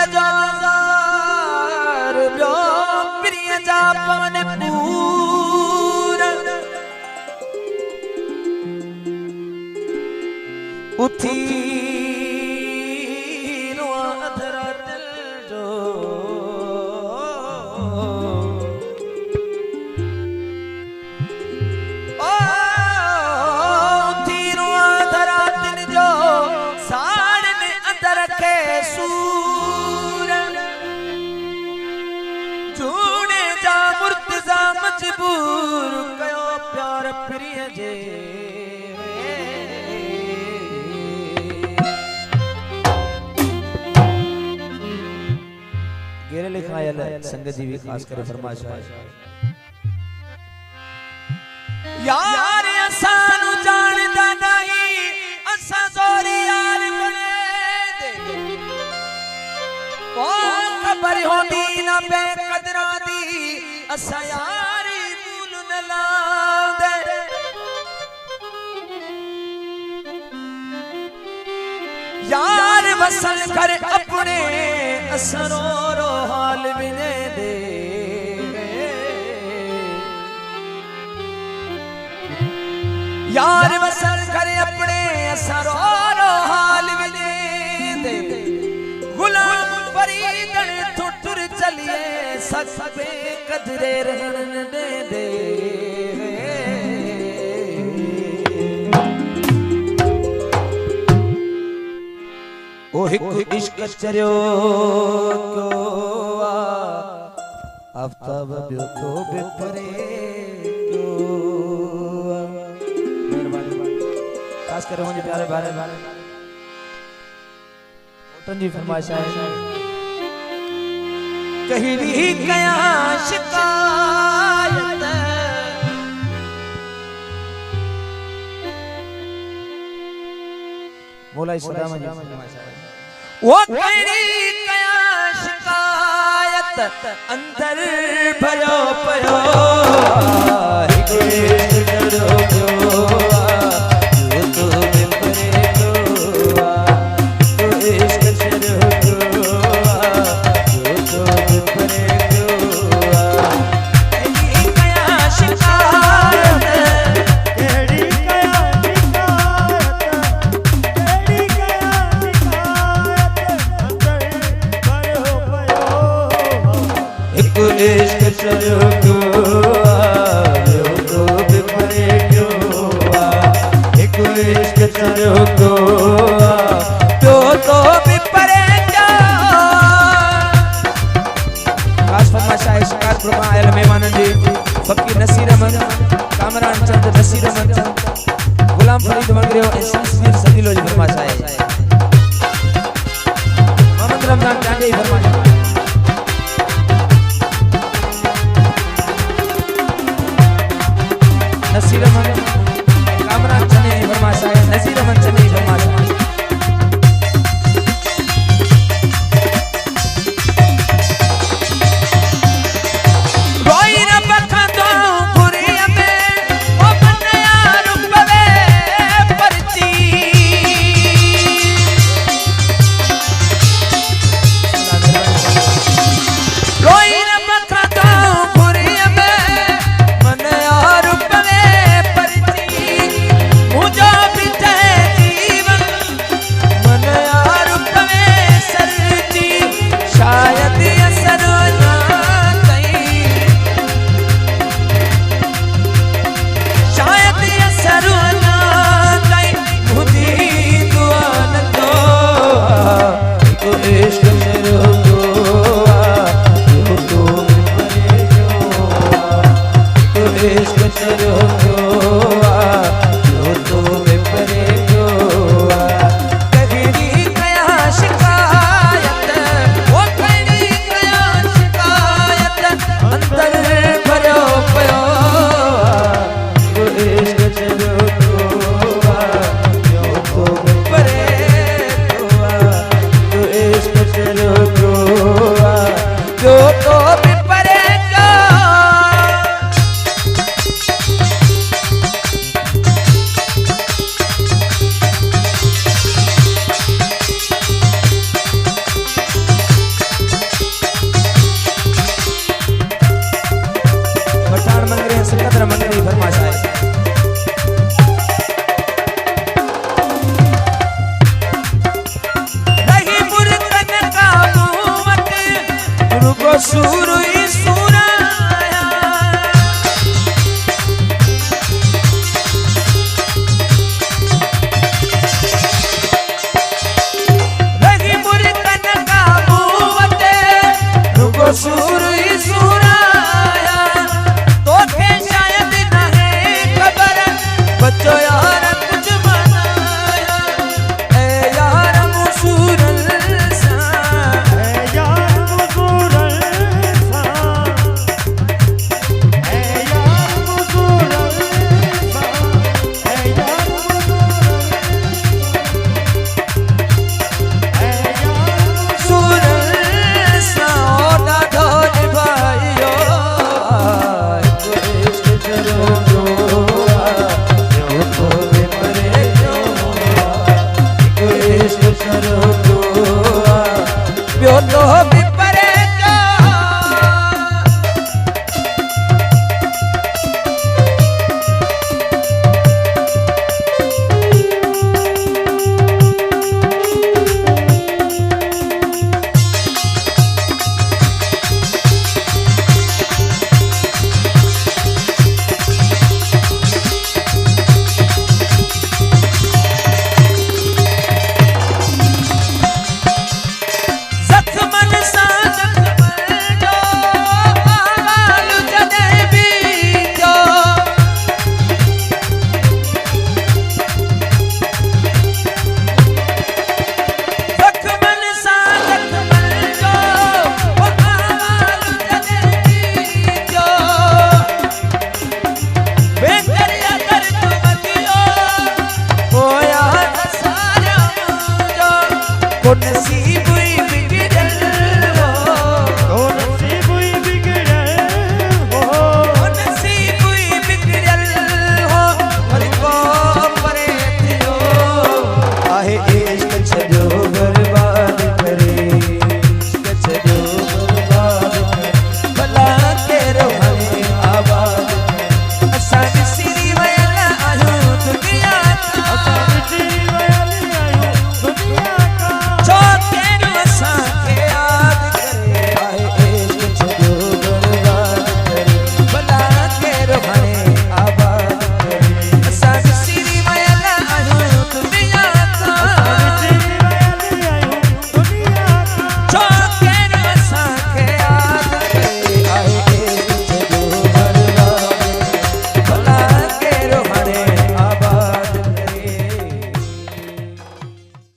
हजार ब्यो प्रिय जापन पूर उठी अधरा दिल जो मजबूर कयो प्यार प्रिय जे गेरे लिखायल संगत जी भी खास करे फरमाइश है यार असानु जानदा नहीं असा जोरी यार बने दे कौन खबर होंदी ना बेकदरा दी असा यारी भूल न लांदे यार वसल कर अपने असरो रो हाल विने दे यार वसल कर अपने असरो रो हाल विने दे गुलाम फरीदन तुर चलिए ससबे कदरे रहन दे दे ओ हिक इश्क चरियो को आफ्ताब बियो तो बेपरे को मेहरबानी खास कर मुझे प्यारे भाई ओटन जी फरमाइश है कहीं भी गया शिकायत मौला सलाम जी वो कहीं गया शिकायत अंदर भयो पयो इश्क चलो तो बिपरे क्यों एक इश्क चलो तो बिपरे खास फरमाइश है शिकार प्रमा आयल मेहमान जी फकीर नसीर अहमद कामरान चंद नसीर अहमद गुलाम फरीद मंगरियो एसएसवीर सदीलो जी फरमाइश है मोहम्मद रमजान जांडे फरमाइश नसीर अहमद कामरान चने फरमाइश है नसीर अहमद चने फरमाइश रोई न बखा तो पूरी में ओ बनया रुपवे परची रोई न बखा तो पूरी में मनया रुपवे पर पठान मंगरे सकदर मंगरे